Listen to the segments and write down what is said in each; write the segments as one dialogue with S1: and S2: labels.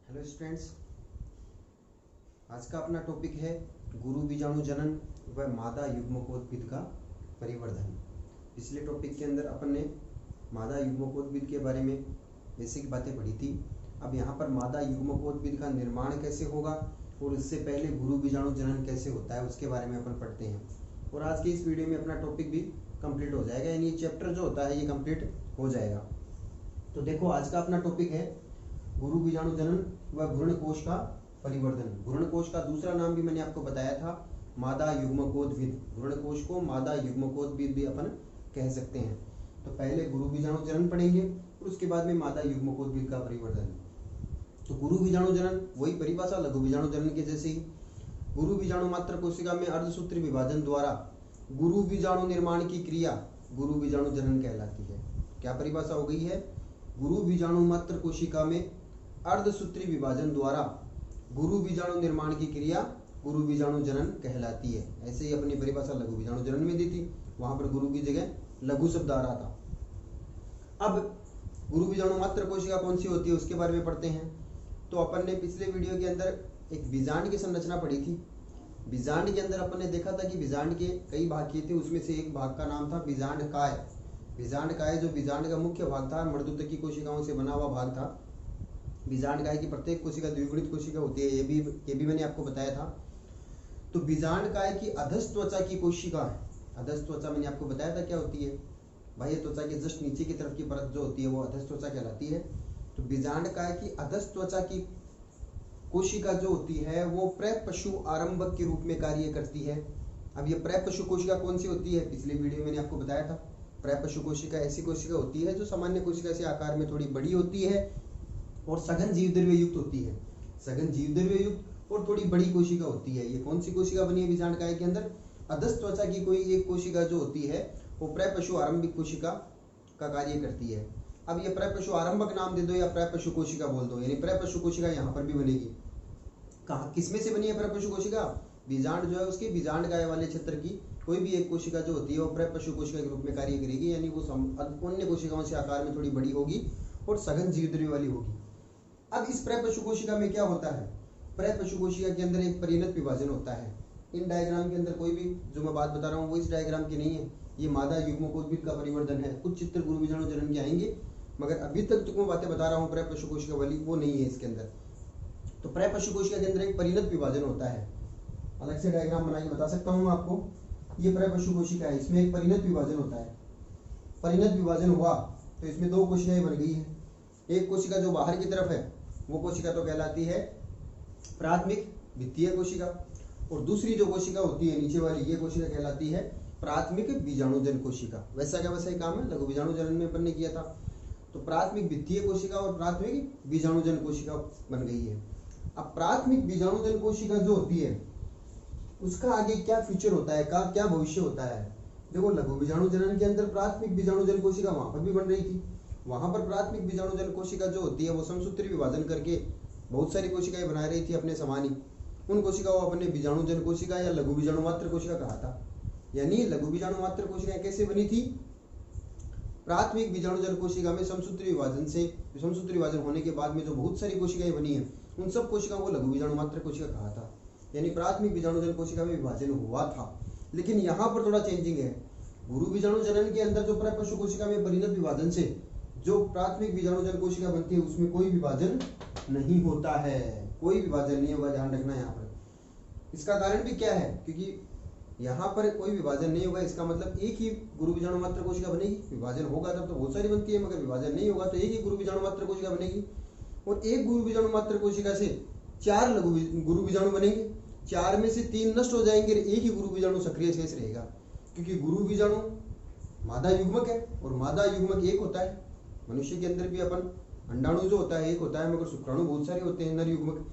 S1: Hello students, आज का अपना टॉपिक है गुरु बीजाणु जनन व मादा युग्मकोद्भिद का परिवर्धन। पिछले टॉपिक के अंदर अपन ने मादा युग्मकोद्भिद के बारे में बेसिक बातें पढ़ी थी। अब यहाँ पर मादा युग्मकोद्भिद का निर्माण कैसे होगा और इससे पहले गुरु बीजाणु जनन कैसे होता है उसके बारे में अपन पढ़ते हैं। और आज के इस वीडियो में अपना टॉपिक भी कंप्लीट हो जाएगा, यानी चैप्टर जो होता है ये कंप्लीट हो जाएगा। तो देखो, आज का अपना टॉपिक है गुरु बीजाणु जनन व भ्रूण कोश का परिवर्धन। भ्रूण कोश का दूसरा नाम भी मैंने आपको बताया था, मादा युग्मकोद्भिद। भ्रूण कोश को मादा युग्मकोद्भिद भी अपन कह सकते हैं। तो पहले गुरु बीजाणु जनन पढ़ेंगे और उसके बाद में मादा युग्मकोद्भिद का परिवर्धन। तो गुरु बीजाणु जनन वही परिभाषा लघु बीजाणु जनन के जैसे ही। गुरु बीजाणु मात्र कोशिका में अर्धसूत्री विभाजन द्वारा गुरु बीजाणु निर्माण की क्रिया गुरु बीजाणु जनन कहलाती है। क्या परिभाषा हो गई है? गुरु बीजाणु मात्र कोशिका में अर्धसूत्री विभाजन द्वारा गुरु बीजाणु निर्माण की क्रिया गुरु बीजाणु जनन कहलाती है। ऐसे ही अपनी परिभाषा लघु बीजाणु जनन में दी थी, वहां पर गुरु की जगह लघु शब्द आ रहा था। अब गुरु बीजाणु मात्र कोशिका कौन सी होती है उसके बारे में पढ़ते हैं। तो अपन ने पिछले वीडियो के अंदर एक बीजांड की संरचना पढ़ी थी। बीजांड के अंदर अपन ने देखा था कि बीजांड के कई भाग किए थे, उसमें से एक भाग का नाम था बीजांड काय। बीजांड काय जो बीजांड का मुख्य भाग था, मर्दूतकी कोशिकाओं से बना हुआ भाग था। बीजांड काय की प्रत्येक कोशिका द्विगुणित कोशिका होती है, ये भी मैंने आपको बताया था। तो बीजांड काय की अधस त्वचा की कोशिका है। अधस त्वचा मैंने आपको बताया था क्या होती है, बाह्य त्वचा के जस्ट नीचे की तरफ की परत जो होती है वो अधस त्वचा कहलाती है। तो बीजांड काय की अधस त्वचा की कोशिका जो होती है वो प्रपशु आरंभक के रूप में कार्य करती है। अब ये प्रपशु कोशिका कौन सी होती है, पिछले वीडियो में मैंने आपको बताया था। प्रपशु कोशिका ऐसी कोशिका होती है जो सामान्य कोशिका से आकार में थोड़ी बड़ी होती है और सघन जीवद्रव्य युक्त होती है। सघन जीवद्रव्य युक्त और थोड़ी बड़ी कोशिका होती है। ये कौन सी कोशिका बनी है बीजांड काय के अंदर? अधस त्वचा की कोई एक कोशिका जो होती है वो प्रपशु आरंभिक कोशिका का कार्य करती है। अब ये प्रपशु आरंभक नाम दे दो या प्रपशु कोशिका बोल दो, यानी प्रपशु कोशिका यहाँ पर भी बनेगी। कहाँ, किसमें से बनी है प्रपशु कोशिका? बीजांड जो है उसके बीजांड काय वाले क्षेत्र की कोई भी एक कोशिका जो होती है वो प्रपशु कोशिका के रूप में कार्य करेगी, यानी वो अन्य कोशिकाओं से आकार में थोड़ी बड़ी होगी और सघन जीवद्रव्य वाली होगी। अब इस प्रपशु कोशिका में क्या होता है? प्रपशु कोशिका के अंदर एक परिणत विभाजन होता है। इन डायग्राम के अंदर कोई भी जो मैं बात बता रहा हूँ वो इस डायग्राम की नहीं है, ये मादा युग्मकोद्भिद का परिवर्धन है। कुछ चित्र गुरु बीजाणु जनन के आएंगे, मगर अभी तक जो मैं बातें बता रहा हूँ प्रपशु कोशिका वाली वो नहीं है इसके अंदर। तो प्रपशु कोशिका के अंदर एक परिणत विभाजन होता है। अलग से डायग्राम बना के बता सकता हूँ आपको। ये प्रपशु कोशिका है, इसमें एक परिणत विभाजन होता है। परिणत विभाजन हुआ तो इसमें दो कोशिकाएं बन गई है। एक कोशिका जो बाहर की तरफ है वो कोशिका तो कहलाती है प्राथमिक वित्तीय कोशिका, और दूसरी जो कोशिका होती है नीचे वाली ये कोशिका कहलाती है प्राथमिक बीजाणुजन कोशिका। वैसा का वैसा ही काम है लघु बीजाणु जनन में अपन ने किया था। तो प्राथमिक वित्तीय कोशिका और प्राथमिक बीजाणुजन कोशिका बन गई है। अब प्राथमिक बीजाणुजन कोशिका जो होती है उसका आगे क्या फ्यूचर होता है, क्या भविष्य होता है? देखो, लघु बीजाणु जनन के अंदर प्राथमिक बीजाणुजन कोशिका वहां पर भी बन रही थी। वहां पर प्राथमिक बीजाणुजन कोशिका जो होती है वो समसूत्री विभाजन करके बहुत सारी कोशिकाएं बना रही थी अपने समान ही। उन कोशिकाओं को अपने बीजाणुजन कोशिका या लघु बीजाणु मात्र कोशिका कहा था। यानी लघु बीजाणु मात्र कोशिकाएं कैसे बनी थी? प्राथमिक बीजाणुजन कोशिका में समसूत्री विभाजन होने के बाद में जो बहुत सारी कोशिकाएं बनी है उन सब कोशिकाओं को लघु बीजाणु मात्र कोशिका कहा था। यानी प्राथमिक बीजाणुजन कोशिका में विभाजन हुआ था। लेकिन यहाँ पर थोड़ा चेंजिंग है। गुरु बीजाणु जनन के अंदर जो प्रपशु कोशिका में परिणत विभाजन से जो प्राथमिक बीजाणुजन कोशिका बनती है उसमें कोई विभाजन नहीं होता है, कोई विभाजन नहीं होगा, ध्यान रखना यहाँ पर। इसका कारण भी क्या है? क्योंकि यहाँ पर कोई विभाजन नहीं होगा, इसका मतलब एक ही गुरु बीजाणु मात्र कोशिका बनेगी। विभाजन होगा तब तो बहुत सारी बनती है, मगर विभाजन नहीं होगा तो एक ही गुरु बीजाणु मात्र कोशिका बनेगी। और एक गुरु बीजाणु मात्र कोशिका से 4 लघु गुरु बीजाणु बनेंगे। 4 में से 3 नष्ट हो जाएंगे, एक ही गुरु बीजाणु सक्रिय शेष रहेगा। क्योंकि गुरु बीजाणु मादा युग्मक है और मादा युग्मक एक होता है। मनुष्य के अंदर भी अपन अंडाणु जो होता है एक होता है, मगर शुक्राणु बहुत सारे होते हैं, नर युग्मक।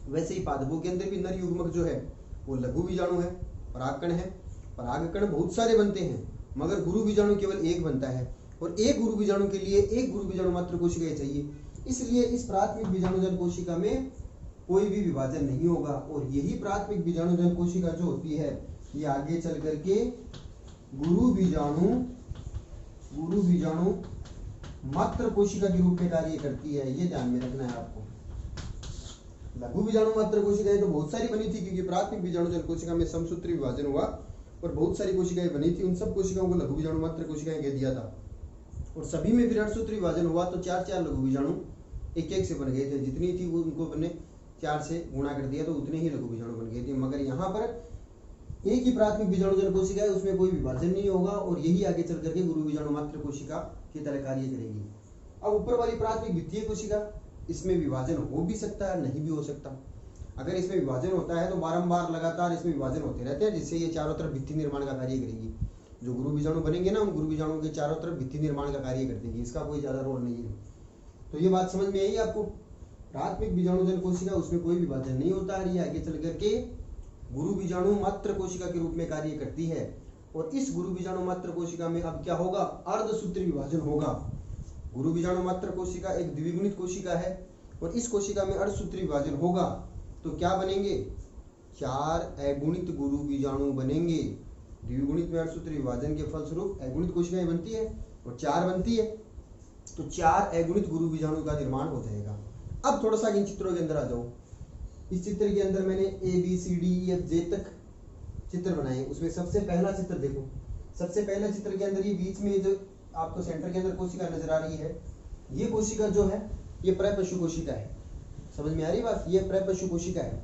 S1: वैसे ही पादपों के अंदर भी नर युग्मक जो है वो लघु बीजाणु है, परागकण है। परागकण बहुत सारे बनते हैं, मगर गुरु बीजाणु केवल एक बनता है। और एक गुरु बीजाणु के लिए एक गुरु बीजाणु मात्र कोशिका चाहिए। इसलिए इस प्राथमिक बीजाणुजन कोशिका में कोई भी विभाजन नहीं होगा। और यही प्राथमिक बीजाणुजन कोशिका जो होती है ये आगे चल करके गुरु बीजाणु मात्र कोशिका के रूप में कार्य करती है। ये ध्यान में रखना है आपको। लघु बीजाणु मात्र कोशिकाएं तो बहुत सारी बनी थी, क्योंकि प्राथमिक बीजाणु जन कोशिका में समसूत्री विभाजन हुआ और बहुत सारी कोशिकाएं बनी थी। उन सब कोशिकाओं को लघु बीजाणु मात्र कोशिकाएं कह दिया था। और सभी में फिर अठसूत्री विभाजन हुआ तो 4-4 लघु बीजाणु एक एक से बन गए थे। जितनी थी वो उनको अपने 4 से गुणा कर दिया तो उतने ही लघु बीजाणु बन गए थे। मगर यहाँ पर एक ही प्राथमिक बीजाणु जन कोशिका है, उसमें कोई विभाजन नहीं होगा और यही आगे चल करके गुरु बीजाणु मात्र कोशिका की तरह कार्य करेगी। अब ऊपर वाली प्राथमिक द्वितीय कोशिका, इसमें विभाजन हो भी सकता है, नहीं भी हो सकता। अगर इसमें विभाजन होता है तो बारंबार लगातार इसमें विभाजन होते रहते हैं, जिससे ये चारों तरफ भित्ति निर्माण का कार्य करेगी। जो गुरु बीजाणु बनेंगे ना, उन गुरु बीजाणु के चारों तरफ भित्ति निर्माण का कार्य कर देंगे। इसका कोई ज्यादा रोल नहीं है। तो ये बात समझ में आई आपको? प्राथमिक बीजाणु जन कोशिका, उसमें कोई विभाजन नहीं होता है, ये आगे चल करके गुरु बीजाणु मात्र कोशिका के रूप में कार्य करती है। और इस गुरु बीजाणु मात्र कोशिका में अब क्या होगा? अर्धसूत्री विभाजन होगा। गुरु बीजाणु मात्र कोशिका एक द्विगुणित कोशिका है और इस कोशिका में अर्धसूत्री विभाजन होगा तो क्या बनेंगे? 4 अगुणित गुरु बीजाणु बनेंगे। द्विगुणित में अर्धसूत्री विभाजन के फलस्वरूप अगुणित कोशिकाएं बनती है और 4 बनती है, तो 4 अगुणित गुरु बीजाणु का निर्माण हो जाएगा। अब थोड़ा सा इन चित्रों के अंदर आ जाओ। इस चित्र के अंदर मैंने ABCDEFJ तक चित्र बनाए। उसमें सबसे पहला चित्र देखो। सबसे पहला चित्र के अंदर ये बीच में जो आपको सेंटर के अंदर कोशिका नजर आ रही है, ये कोशिका जो है ये प्रपशु कोशिका है। समझ में आ रही बात? ये प्रपशु कोशिका है।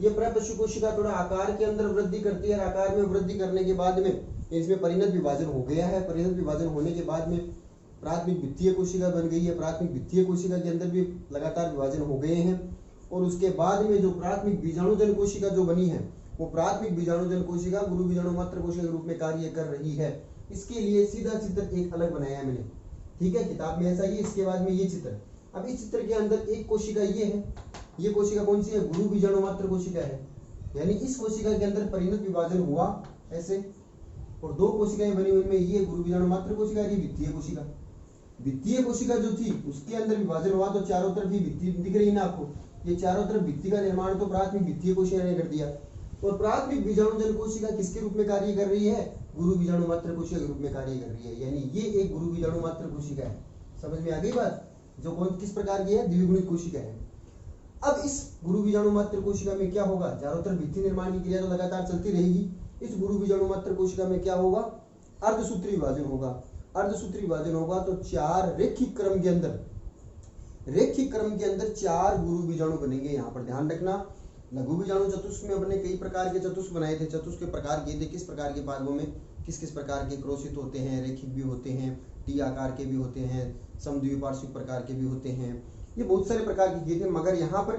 S1: ये प्रपशु कोशिका थोड़ा आकार के अंदर वृद्धि करती है। आकार में वृद्धि करने के बाद में इसमें परिणत विभाजन हो गया है। परिणत विभाजन होने के बाद में प्राथमिक द्वितीय कोशिका बन गई है। प्राथमिक द्वितीय कोशिका के अंदर भी लगातार विभाजन हो गए हैं। और उसके बाद में जो प्राथमिक बीजाणुजन कोशिका जो बनी है, वो प्राथमिक बीजाणुजन कोशिका गुरु बीजाणु मात्र कोशिका के रूप में कार्य कर रही है। इसके लिए सीधा चित्र एक अलग बनाया है मैंने, ठीक है? किताब में ऐसा ही। इसके बाद में ये चित्र। अब इस चित्र के अंदर एक कोशिका ये है। ये कोशिका कौन सी है? गुरु बीजाणु मात्र कोशिका है। यानी इस कोशिका के अंदर परिणत विभाजन हुआ ऐसे, और 2 कोशिकाएं बनी। उनमें ये गुरु बीजाणु मात्र कोशिका, ये द्वितीय कोशिका। द्वितीय कोशिका जो थी उसके अंदर विभाजन हुआ तो चारों तरफ ही भित्ति दिख रही है ना आपको? ये चारों तरफ भित्ति का निर्माण तो प्राथमिक द्वितीय कोशिका ने कर दिया। और प्राथमिक बीजाणुजन कोशिका किसके रूप में कार्य कर रही है? गुरु बीजाणु मात्र कोशिका के रूप में कार्य कर रही है। यानी ये एक गुरु बीजाणु मात्र कोशिका है। समझ में आ गई बात? जो कौन किस प्रकार की है? द्विगुणित कोशिका है। अब इस गुरु बीजाणु मात्र कोशिका में क्या होगा? चारों तरफ भित्ति निर्माण की क्रिया तो लगातार चलती रहेगी। इस गुरु बीजाणु मात्र कोशिका में क्या होगा? अर्धसूत्री विभाजन होगा। अर्धसूत्री विभाजन होगा तो 4 रैखिक क्रम के अंदर 4 गुरु बीजाणु बनेंगे। यहाँ पर ध्यान रखना, लघु बीजाणु चतुष्क में अपने कई प्रकार के चतुष्क बनाए थे। चतुष्क के प्रकार किए थे, किस प्रकार के पादपों में किस किस प्रकार के क्रोशित होते हैं, रैखिक भी होते हैं, टी आकार के भी होते हैं, समद्विपार्श्विक प्रकार के भी होते हैं। ये बहुत सारे प्रकार के किए थे। मगर यहाँ पर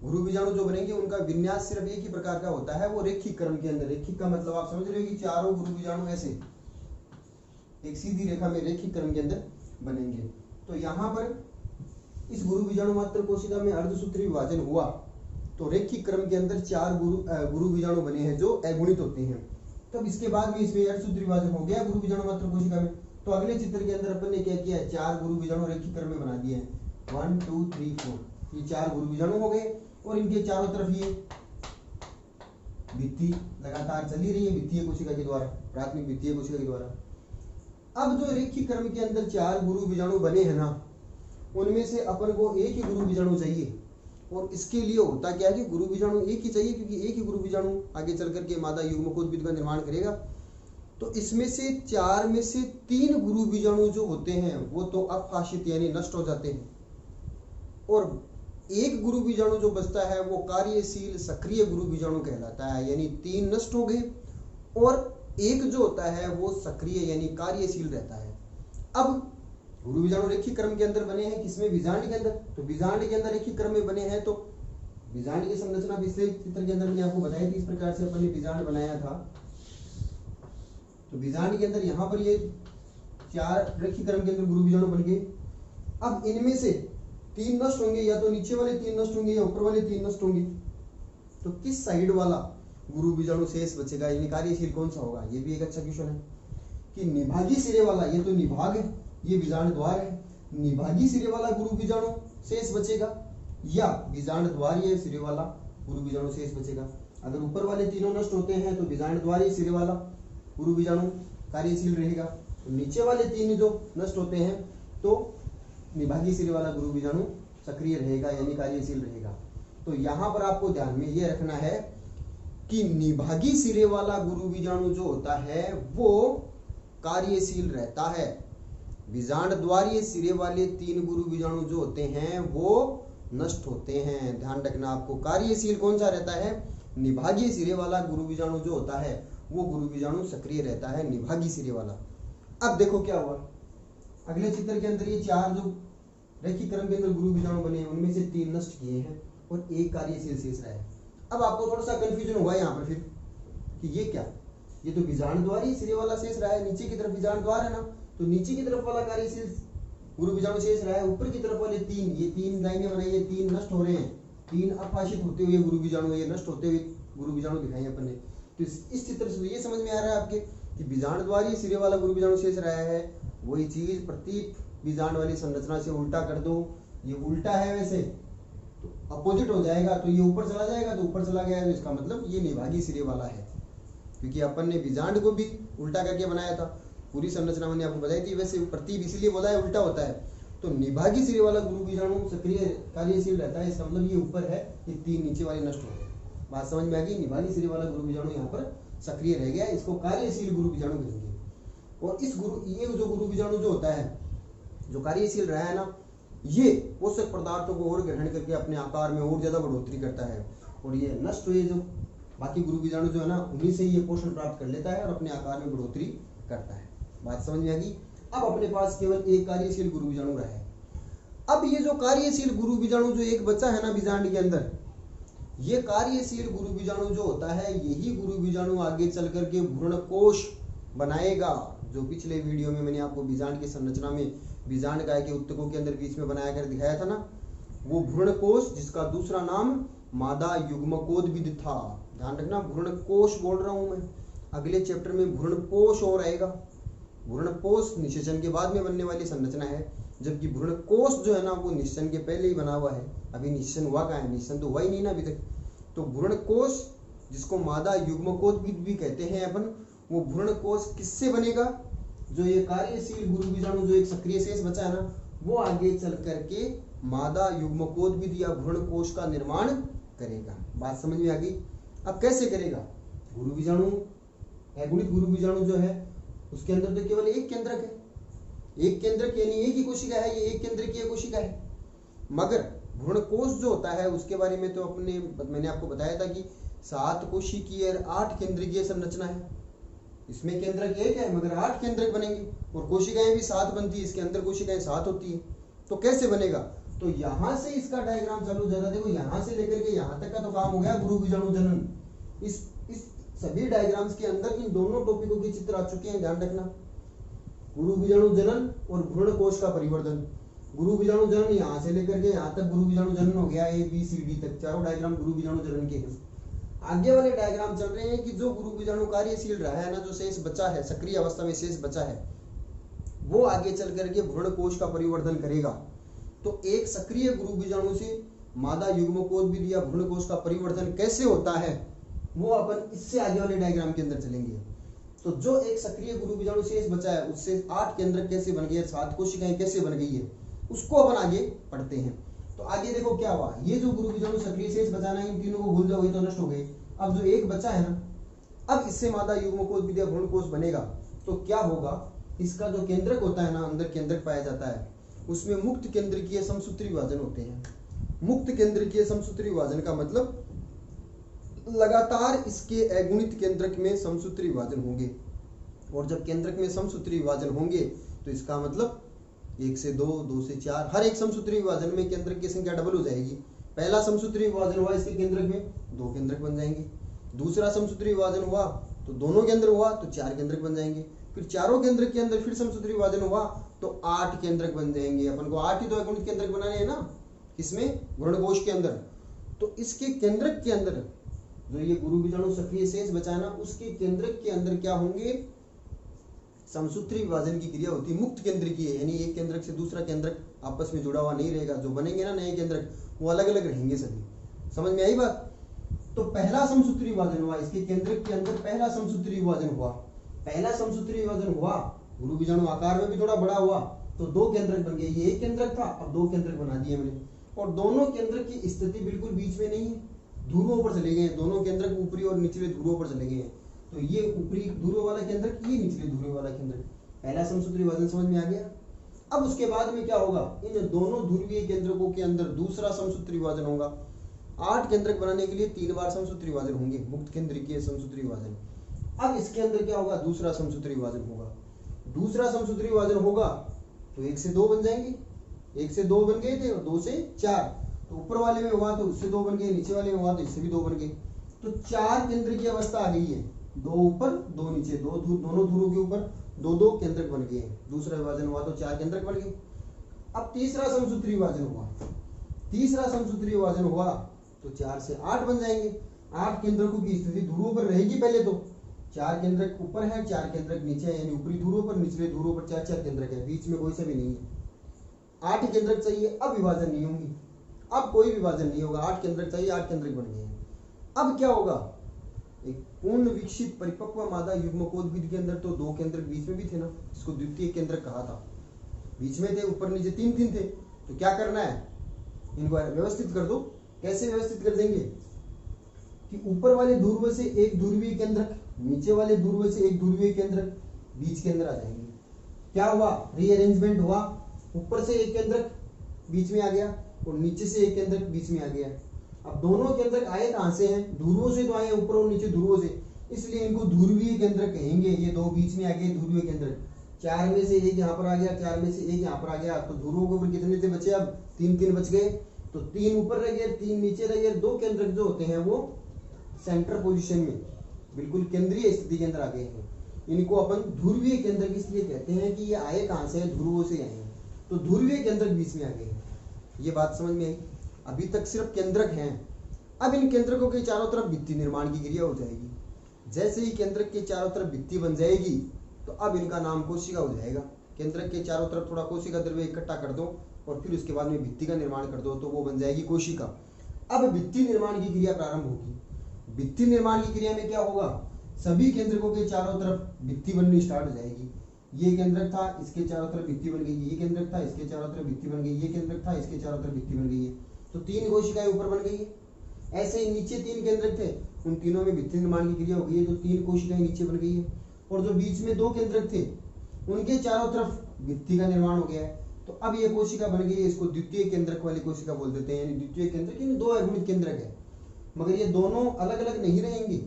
S1: गुरु बीजाणु जो बनेंगे उनका विन्यास सिर्फ एक ही प्रकार का होता है, वो रैखिक क्रम के अंदर। रैखिक का मतलब आप समझ रहे हो कि चारों गुरु बीजाणु ऐसे एक सीधी रेखा में रैखिक क्रम के अंदर बनेंगे। तो यहाँ पर इस गुरु बीजाणु मात्र कोशिका में अर्धसूत्री विभाजन हुआ तो रैखिक क्रम के अंदर 4 गुरु बीजाणु बने हैं जो अगुणित होते हैं। तब इसके बाद में इसमें अर्धसूत्री विभाजन हो गया गुरु बीजाणु मात्र कोशिका में। तो अगले चित्र के अंदर अपन ने क्या किया है? 4 गुरु बीजाणु रैखिक क्रम में बना दिए हैं। 1 2 3 4 ये 4 गुरु बीजाणु हो गए और इनके चारों तरफ ये भित्ति लगातार चली रही है द्वितीय कोशिका के द्वारा, प्राथमिक द्वितीय कोशिका के द्वारा। अब जो रैखिक क्रम के अंदर 4 गुरु बीजाणु बने हैं ना, उनमें से अपन को एक ही गुरु बीजाणु चाहिए। और इसके लिए होता क्या है कि गुरु बीजाणु एक ही चाहिए, क्योंकि एक ही गुरु बीजाणु आगे चल करके मादा युग्मकोद्भिद का निर्माण करेगा। तो इसमें से 4 में से 3 गुरु बीजाणु जो होते हैं वो तो अपहासित यानी नष्ट हो जाते हैं, और एक गुरु बीजाणु जो बचता है वो कार्यशील सक्रिय गुरु बीजाणु कहलाता है। यानी 3 नष्ट हो गए और एक जो होता है वो सक्रिय यानी कार्यशील रहता है। अब गुरु बीजाणु रैखिक क्रम के अंदर बने हैं, किसमें? बीजांड के अंदर। तो बीजांड के अंदर रैखिक क्रम में बने हैं तो बीजांड की संरचना पिछले चित्र के अंदर मैंने आपको बताई थी। इस प्रकार से अपन ने बीजांड बनाया था। तो बीजांड के अंदर यहाँ पर ये 4 रैखिक क्रम के अंदर गुरु बीजाणु बन गए। अब इनमें से 3 नष्ट होंगे, या तो नीचे वाले 3 नष्ट होंगे या ऊपर वाले 3 नष्ट होंगे। तो किस साइड वाला गुरु बीजाणु शेष बचेगा? यानी कार्यशील कौन सा होगा? ये भी एक अच्छा क्वेश्चन है कि निभागी सिरे वाला, ये तो निभाग है, ये बीजांड द्वार है, निभागी सिरे वाला गुरु बीजाणु शेष बचेगा या बीजांड द्वार ये सिरे वाला गुरु बीजाणु शेष बचेगा। अगर ऊपर वाले तीनों नष्ट होते हैं तो बीजांड द्वार ये सिरे वाला गुरु बीजाणु कार्यशील रहेगा। तो नीचे वाले 3 जो नष्ट होते हैं तो निभागी सिरे वाला गुरु बीजाणु सक्रिय रहेगा यानी कार्यशील रहेगा। तो यहाँ पर आपको ध्यान में ये रखना है कि निभागी सिरे वाला गुरु बीजाणु जो होता है वो कार्यशील रहता है। बीजांड द्वारीय सिरे वाले 3 गुरु बीजाणु जो होते हैं वो नष्ट होते हैं। ध्यान रखना आपको, कार्यशील कौन सा रहता है? निभागी सिरे वाला गुरु बीजाणु जो होता है वो गुरु बीजाणु सक्रिय रहता है, निभागी सिरे वाला। अब देखो क्या हुआ, अगले चित्र के अंदर ये 4 जो रेखिक क्रम के अंदर गुरु बीजाणु बने उनमें से 3 नष्ट किए हैं और 1 कार्यशील शेष रहा है। अब आपको थोड़ा सा कंफ्यूजन हुआ यहाँ पर फिर कि ये क्या, ये तो बीजांड द्वारी सिरे वाला शेष रहा है, नीचे की तरफ बीजांड द्वार है ना, तो नीचे की तरफ वाला कार्यशील गुरु बीजाणु शेष रहा है, ऊपर की तरफ वाले 3, ये 3 लाइनें बनाई है, 3 नष्ट हो रहे हैं, 3 अपाशित होते हुए गुरु बीजाणु, ये नष्ट होते हुए गुरु बीजाणु दिखाई अपन ने। तो इस चित्र से ये समझ में आ रहा है आपके कि बीजांड द्वारी सिरे वाला गुरु बीजाणु शेष रहा है, वही चीज प्रतीक बीजांड वाली संरचना से उल्टा कर दो, ये उल्टा है वैसे तो अपोजिट हो जाएगा, तो ये ऊपर चला जाएगा, तो ऊपर चला गया, तो इसका मतलब ये निभागी सिरे वाला है, क्योंकि अपन ने बीजांड को भी उल्टा करके बनाया था। पूरी संरचना मैंने आपको बताई थी, वैसे प्रतीक इसलिए बोला है उल्टा होता है। तो निभागी सिरे वाला गुरु बीजाणु सक्रिय कार्यशील रहता है, इसका मतलब ये ऊपर है, ये 3 नीचे वाले नष्ट हो गए। बात समझ में आ गई? निभागी सिरे वाला गुरु बीजाणु यहाँ पर सक्रिय रह गया, इसको कार्यशील गुरु बीजाणु कहेंगे। और इस ये जो गुरु बीजाणु जो होता है, जो कार्यशील रहा है ना, ये पोषक पदार्थों को और ग्रहण करके अपने आकार में और ज्यादा बढ़ोतरी करता है, और ये नष्ट हुए जो बाकी गुरु बीजाणु जो है ना, उन्हीं से ये पोषण प्राप्त कर लेता है और अपने आकार में बढ़ोतरी करता है। बात समझ में आ गई? अब अपने पास केवल एक कार्यशील गुरु बीजाणु रहा है। अब ये जो कार्यशील गुरु बीजाणु जो एक बचा है ना बीजांड के अंदर, ये कार्यशील गुरु बीजाणु जो होता है, यही गुरु बीजाणु आगे चल करके भ्रूण कोश बनाएगा। जो पिछले वीडियो में मैंने आपको बीजांड की संरचना में बीजांड काय के उत्तकों के अंदर बीच में बनाया कर दिखाया था ना, वो भ्रूण कोश, जिसका दूसरा नाम मादा युग्मकोद्भिद था। ध्यान रखना, भ्रूण कोश बोल रहा हूं मैं, अगले चैप्टर में भ्रूण कोश और आएगा। भ्रूण कोश निषेचन के बाद में बनने वाली संरचना है, जबकि भ्रूण कोश जो है ना वो निषेचन के पहले ही बना हुआ है। अभी निषेचन हुआ कहाँ है? निषेचन तो हुआ ही नहीं ना अभी तक। तो भ्रूण कोश, जिसको मादा युग्मकोद्भिद भी कहते हैं अपन, वो भ्रूण कोश किससे बनेगा? जो ये कार्यशील गुरु बीजाणु जो एक सक्रिय शेष बचा है ना, वो आगे चल करके मादा युग्मकोद्भिद या भ्रूण कोश का निर्माण करेगा। बात समझ में आ गई? अब कैसे करेगा? गुरु बीजाणु, अगुणित गुरु बीजाणु जो है उसके अंदर तो केवल एक केंद्रक है, एक केंद्रक यानी एक ही कोशिका है, ये एक केंद्रकीय कोशिका है। मगर भ्रूण कोश जो होता है उसके बारे में तो मैंने आपको बताया था कि 7 कोशिकीय और 8 केंद्रकीय संरचना है। इसमें केंद्रक एक है मगर 8 केंद्रक बनेंगे, और कोशिकाएं भी 7 बनती है, इसके अंदर कोशिकाएं 7 होती है। तो कैसे बनेगा? तो यहां से इसका डायग्राम चालू हो जाता। देखो यहां से लेकर के यहां तक का तो काम हो गया गुरु बीजाणु जनन। इस सभी डायग्राम्स के अंदर इन दोनों टॉपिकों के चित्र आ चुके हैं, ध्यान रखना। गुरु बीजाणु जनन और भ्रूण कोश का परिवर्तन। गुरु बीजाणु जनन यहाँ से लेकर के यहाँ तक गुरु बीजाणु जनन हो गया, ABCD तक चारों डायग्राम गुरु बीजाणु जनन के हैं। आगे वाले डायग्राम चल रहे हैं कि जो गुरु बीजाणु कार्यशील रहा है ना, जो शेष बचा है, सक्रिय अवस्था में शेष बचा है, वो आगे चल करके भ्रूण कोश का परिवर्तन करेगा। तो एक सक्रिय गुरु बीजाणु से मादा युग्मकोद्भिद या भ्रूण कोश का परिवर्तन कैसे होता है, वो अपन इससे आगे वाले डायग्राम के अंदर चलेंगे। तो जो एक सक्रिय गुरु बीजाणु शेष बचा है, उससे 8 केंद्रक कैसे बन गए, 7 कोशिकाएं कैसे बन गई है, उसको अपन आगे पढ़ते हैं। तो आगे देखो क्या हुआ, ये जो गुरु बीजाणु सक्रिय शेष बचाना है, इन तीनों को भूल जाओ, ये तो नष्ट हो गए। अब जो एक बचा है ना, अब इससे मादा युग्मकोद्भिद या भ्रूण कोश बनेगा। तो क्या होगा, इसका जो केंद्रक होता है ना, अंदर केंद्रक पाया जाता है, उसमें मुक्त केंद्रकीय समसूत्री विभाजन होते हैं। मुक्त केंद्रकीय समसूत्री विभाजन का मतलब लगातार इसके अगुणित केंद्रक में समसूत्री विभाजन होंगे, और जब केंद्रक में समसूत्री विभाजन होंगे तो इसका मतलब 1 से 2, 2 से 4, हर एक समसूत्री विभाजन में केंद्रक की संख्या डबल हो जाएगी। पहला समसूत्री विभाजन हुआ इसके केंद्रक में, 2 केंद्रक बन जाएंगे। दूसरा समसूत्री विभाजन हुआ तो दोनों केंद्र हुआ तो 4 केंद्रक बन जाएंगे। फिर चारों केंद्रक के अंदर फिर समसूत्री विभाजन हुआ तो 8 केंद्रक बन जाएंगे। अपन को 8 ही तो अगुणित केंद्रक बनाने हैं ना, इसमें भ्रूण कोश के अंदर। तो इसके केंद्रक के अंदर जो ये गुरु बीजाणु सक्रिय शेष बचा है ना, उसके केंद्रक के अंदर क्या होंगे, समसूत्री विभाजन की क्रिया होती है। मुक्त केंद्रकीय यानी एक केंद्रक से दूसरा केंद्रक आपस में जुड़ा हुआ नहीं रहेगा। जो बनेंगे ना नए केंद्रक, वो अलग अलग रहेंगे सभी। समझ में आई बात? तो पहला समसूत्री विभाजन हुआ, इसके केंद्रक के अंदर पहला समसूत्री विभाजन हुआ। पहला समसूत्री विभाजन हुआ, गुरु बीजाणु आकार में भी थोड़ा बड़ा हुआ, तो 2 केंद्रक बन गए। ये एक केंद्रक था, अब 2 केंद्रक बना दिए मैंने। और दोनों केंद्र की स्थिति बिल्कुल बीच में नहीं है, ध्रुवों पर चले गए हैं, दोनों केंद्र ऊपरी और निचले ध्रुवों पर चले गए हैं। तो ये ऊपरी ध्रुव वाला केंद्र, ये निचले ध्रुव वाला केंद्र। पहला समसूत्री विभाजन समझ में आ गया। अब उसके बाद में क्या होगा, इन दोनों ध्रुवीय केंद्रकों के अंदर दूसरा समसूत्री विभाजन होगा। 8 केंद्रक बनाने के लिए 3 बार समसूत्री विभाजन होंगे, मुक्त केंद्रिकीय समसूत्री विभाजन। अब इसके अंदर क्या होगा, दूसरा समसूत्री विभाजन होगा। दूसरा समसूत्री विभाजन होगा तो 1 से 2 बन जाएंगे, 1 से 2 बन गए थे और 2 से 4, तो ऊपर वाले में हुआ तो उससे 2 बन गए, नीचे वाले में हुआ तो इससे भी 2 बन गए। तो 4 केंद्र की अवस्था आ गई है, 2 ऊपर 2 नीचे, दोनों ध्रुवों के ऊपर 2 केंद्रक बन गए हैं। दूसरा विभाजन हुआ तो 4 केंद्रक बन गए। अब तीसरा समसूत्री विभाजन हुआ, तीसरा समसूत्री विभाजन हुआ तो 4 से 8 बन जाएंगे। 8 केंद्रकों की स्थिति ध्रुवों पर रहेगी। पहले तो 4 केंद्रक ऊपर है, 4 केंद्रक नीचे है, यानी ऊपरी ध्रुवों पर, निचले ध्रुवों पर 4 केंद्रक है, बीच में कोई सा भी नहीं है। 8 केंद्रक चाहिए, अब विभाजन नहीं होंगी, अब कोई विभाजन नहीं होगा। 8 केंद्रक चाहिए, 8 केंद्रक बन गए हैं। अब क्या होगा, एक पूर्ण विकसित परिपक्व मादा युग्मकोद्भिद के अंदर तो 2 केंद्रक बीच में भी थे ना, इसको द्वितीय केंद्रक कहा था। बीच में थे, ऊपर नीचे 3 थे। तो क्या करना है, इनको व्यवस्थित कर दो। कैसे व्यवस्थित कर देंगे कि ऊपर वाले ध्रुव से एक ध्रुवीय केंद्रक, नीचे वाले ध्रुव से एक ध्रुवीय केंद्रक बीच के अंदर आ जाएंगे। क्या हुआ, रीअरेंजमेंट हुआ। ऊपर से एक केंद्रक बीच में आ गया और नीचे से एक केंद्रक बीच में आ गया। अब दोनों केंद्रक आए कहां से हैं, ध्रुवों से तो आए, ऊपर और नीचे ध्रुवों से, इसलिए इनको ध्रुवीय केंद्रक कहेंगे। ये 2 बीच में आ गए ध्रुवीय केंद्रक। 4 में से एक यहाँ पर आ गया, 4 में से एक यहाँ पर आ गया। तो ध्रुवों के ऊपर कितने थे बचे, अब 3 बच गए। तो 3 ऊपर रह गए, 3 नीचे रह गए। 2 केंद्रक जो होते हैं वो सेंटर पोजीशन में, बिल्कुल केंद्रीय स्थिति के अंदर आ गए हैं। इनको अपन ध्रुवीय केंद्रक इसलिए कहते हैं कि ये आए कहां से, ध्रुवों से आए हैं। तो ध्रुवीय केंद्रक बीच में आ गए हैं। ये बात समझ में आई। अभी तक सिर्फ केंद्रक हैं। अब इन केंद्रकों के चारों तरफ भित्ति निर्माण की क्रिया हो जाएगी। जैसे ही केंद्रक के चारों तरफ भित्ति बन जाएगी तो अब इनका नाम कोशिका हो जाएगा। केंद्रक के चारों तरफ थोड़ा कोशिका द्रव्य इकट्ठा कर दो और फिर उसके बाद में भित्ति का निर्माण कर दो, तो वो बन जाएगी कोशिका। अब भित्ति निर्माण की क्रिया प्रारंभ होगी। भित्ति निर्माण की क्रिया में क्या होगा, सभी केंद्रकों के चारों तरफ भित्ति बननी स्टार्ट हो जाएगी। ये केंद्रक था, इसके चारों तरफ भित्ति बन गई। ये केंद्रक था, इसके चारों तरफ भित्ति बन गई। ये केंद्रक था, इसके चारों तरफ भित्ति बन गई है। तो 3 कोशिकाएं ऊपर बन गई है। ऐसे ही नीचे 3 केंद्रक थे, उन तीनों में भित्ति निर्माण की क्रिया हो गई है, तो 3 कोशिकाएं नीचे बन गई है। और जो बीच में 2 केंद्रक थे, उनके चारों तरफ भित्ति का निर्माण हो गया है। तो अब ये कोशिका बन गई है, इसको द्वितीय केंद्रक वाली कोशिका बोल देते हैं। यानी द्वितीय केंद्रक, यानी 2 अगुणित केंद्रक है, मगर ये दोनों अलग अलग नहीं रहेंगे।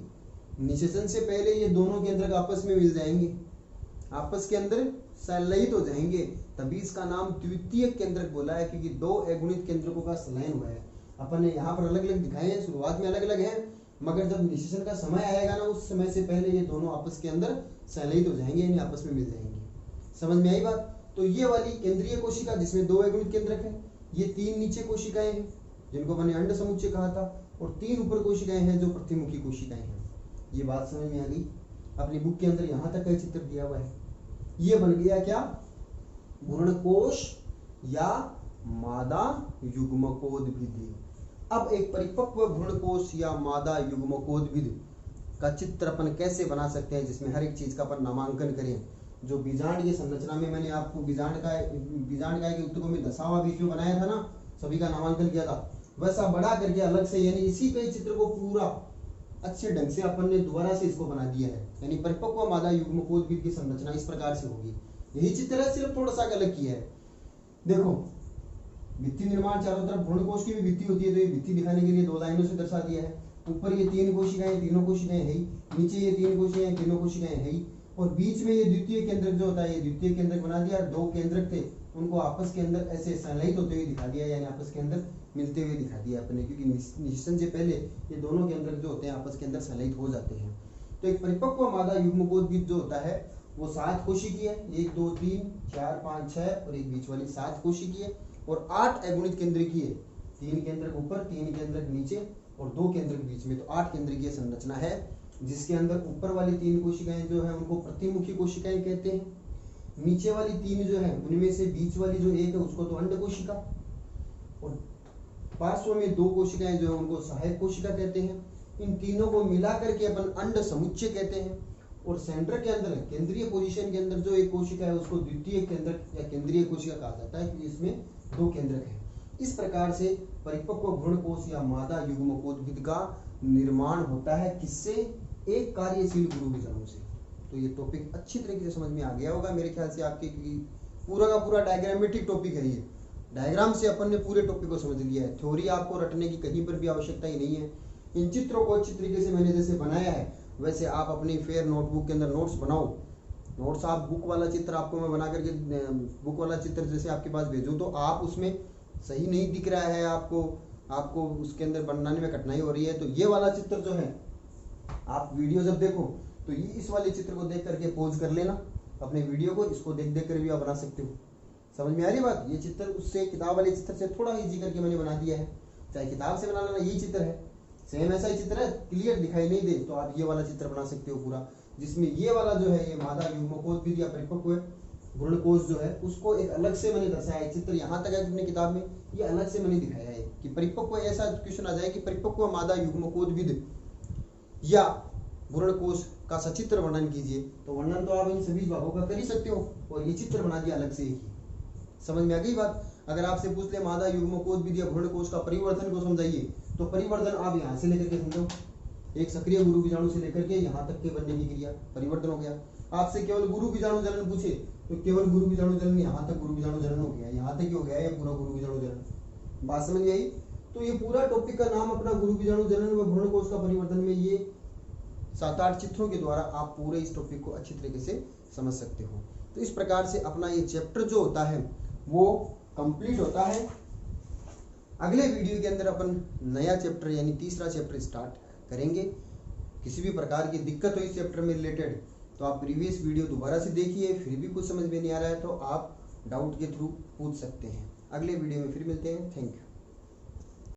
S1: निषेचन से पहले ये दोनों केंद्रक आपस में मिल जाएंगे, आपस के अंदर संलयित हो जाएंगे। तभी इसका नाम द्वितीय केंद्रक बोला है, क्योंकि 2 अगुणित केंद्रकों का संलयन हुआ है। अपन ने यहाँ पर अलग अलग दिखाए हैं, शुरुआत में अलग अलग है, मगर जब निषेचन का समय आएगा ना, उस समय से पहले ये दोनों आपस के अंदर संलयित हो जाएंगे, यानी आपस में मिल जाएंगे। समझ में आई बात। तो ये वाली केंद्रीय कोशिका जिसमें 2 अगुणित केंद्रक है, ये 3 नीचे कोशिकाएं हैं जिनको मैंने अंड समुच्चय कहा था, और 3 ऊपर कोशिकाएं हैं जो प्रतिमुखी कोशिकाएं हैं। ये बात समझ में आ गई। अपनी बुक के अंदर यहाँ तक का चित्र दिया हुआ है। ये बन गया क्या, भ्रूणकोश या मादा युग्मकोद्भिद। अब एक परिपक्व भ्रूणकोश या मादा युग्मकोद्भिद का चित्र अपन कैसे बना सकते हैं, जिसमें हर एक चीज का अपन नामांकन करें। जो बीजांड की संरचना में मैंने आपको बीजांड काय के उत्तकों में 10वां बीज जो बनाया था ना, सभी का नामांकन किया था, वैसा बड़ा करके अलग से, यानी इसी के चित्र को पूरा अच्छे ढंग से अपन ने दोबारा से इसको बना दिया है। यानी परिपक्व मादा युग्मकोद्भिद की संरचना इस प्रकार से होगी। यही चित्र है, सिर्फ थोड़ा सा अलग किया है। देखो, भित्ति निर्माण चारों तरफ भ्रूणकोश की भी भित्ति होती है, तो ये भित्ति दिखाने के लिए 2 लाइनों से दर्शा दिया है। ऊपर ये 3 कोशिकाएं, तीनों कोशिकाएं है ही, नीचे ये 3 कोशिकाएं, तीनों कोशिकाएं है ही, और बीच में ये द्वितीय केंद्रक जो होता है, ये द्वितीय केंद्रक बना दिया। 2 केंद्रक थे, उनको आपस के अंदर ऐसे संलयित होते हुए दिखा दिया, यानी आपस के अंदर मिलते हुए दिखा दिया अपने, क्योंकि निषेचन से पहले ये दोनों केंद्रक जो होते हैं आपस के अंदर संलयित हो जाते हैं। तो एक परिपक्व मादा युग्मकोद्भिद जो होता है वो 7 कोशिकीय है, 1 2 3 4 5 6 और एक बीच वाली 7 कोशिकीय, और 8 अगुणित केंद्रकीय, 3 केंद्रक ऊपर, 3 केंद्रक नीचे और 2 केंद्रक बीच में। तो 8 केंद्रकीय संरचना है, जिसके अंदर ऊपर वाली 3 कोशिकाएं जो है उनको प्रतिमुखी कोशिकाएं कहते हैं। नीचे वाली 3 जो है उनमें से बीच वाली जो 1 है उसको तो अंड कोशिका, और पार्श्व में 2 कोशिकाएं जो है उनको सहायक कोशिका कहते हैं। इन तीनों को मिला करके अपन अंड समुच्चय कहते हैं। और सेंटर के अंदर, केंद्रीय पोजीशन के अंदर जो एक कोशिका है उसको द्वितीय केंद्रक या केंद्रीय कोशिका कहा जाता है, क्योंकि इसमें 2 केंद्रक हैं। इस प्रकार से परिपक्व भ्रूणकोश या मादा युग्मकोद्भिद का निर्माण होता है किससे? एक कार्यशील गुरु बीजाणु से। तो ये टॉपिक अच्छी तरीके से समझ में आ गया होगा मेरे ख्याल से आपके, पूरा का पूरा डायग्रामेटिक टॉपिक है ये। डायग्राम से अपन ने पूरे टॉपिक को समझ लिया है। थ्योरी आपको रटने की कहीं पर भी आवश्यकता ही नहीं है। इन चित्रों को अच्छी तरीके से मैंने जैसे बनाया है वैसे आप अपनी फेयर नोटबुक के अंदर नोट्स बनाओ। नोट्स आप बुक वाला चित्र आपको मैं बना करके बुक वाला चित्र जैसे आपके पास भेजूँ तो आप उसमें सही नहीं दिख रहा है, आपको उसके अंदर बनाने में कठिनाई हो रही है, तो ये वाला चित्र जो है आप वीडियो जब देखो तो ये इस वाले चित्र को देख करके पॉज कर लेना अपने वीडियो को, इसको देख देख कर भी आप बना सकते हो। समझ में आ रही बात? ये चित्र उससे किताब वाले चित्र से थोड़ा इजी करके मैंने बना दिया है। चाहे किताब से बना लेना, यही चित्र है, सेम ऐसा ही चित्र है, क्लियर दिखाई नहीं दे तो आप ये वाला चित्र बना सकते हो पूरा, जिसमें ये वाला जो है ये मादा युग्मकोद्भिद या परिपक्व भ्रूणकोश जो है उसको एक अलग से मैंने दर्शाया है। चित्र यहाँ तक है अपनी किताब में, ये अलग से मैंने दिखाया है कि परिपक्व, ऐसा क्वेश्चन आ जाए कि परिपक्व मादा युग्मकोद्भिद या भ्रूणकोश का सचित्र वर्णन कीजिए, तो वर्णन तो आप इन सभी भागों का कर ही सकते हो और ये चित्र बना दिया अलग से ही। समझ में आ गई बात? अगर आपसे पूछ ले मादा युग्मकोद्भिद या भ्रूणकोश का परिवर्धन को समझाइए, तो परिवर्धन आप यहाँ से लेकर के समझो, एक सक्रिय गुरु बीजाणु से लेकर के यहाँ तक के बनने की क्रिया परिवर्तन हो गया। आपसे केवल गुरु बीजाणु जनन पूछे तो केवल गुरु बीजाणु जनन, यहाँ तक गुरु बीजाणु जनन हो गया, यहाँ तक ही हो गया ये पूरा गुरु बीजाणु जनन। बात समझ आई? तो ये पूरा टॉपिक का नाम अपना गुरु बीजाणु जनन व भ्रूणकोश का परिवर्तन में ये 7-8 चित्रों के द्वारा आप पूरे इस टॉपिक को अच्छी तरीके से समझ सकते हो। तो इस प्रकार से अपना ये चैप्टर जो होता है वो कंप्लीट होता है। अगले वीडियो के अंदर अपन नया चैप्टर यानी तीसरा चैप्टर स्टार्ट करेंगे। किसी भी प्रकार की दिक्कत हो इस चैप्टर में रिलेटेड तो आप प्रीवियस वीडियो दोबारा से देखिए, फिर भी कुछ समझ में नहीं आ रहा है तो आप डाउट के थ्रू पूछ सकते हैं। अगले वीडियो में फिर मिलते हैं। Thank you.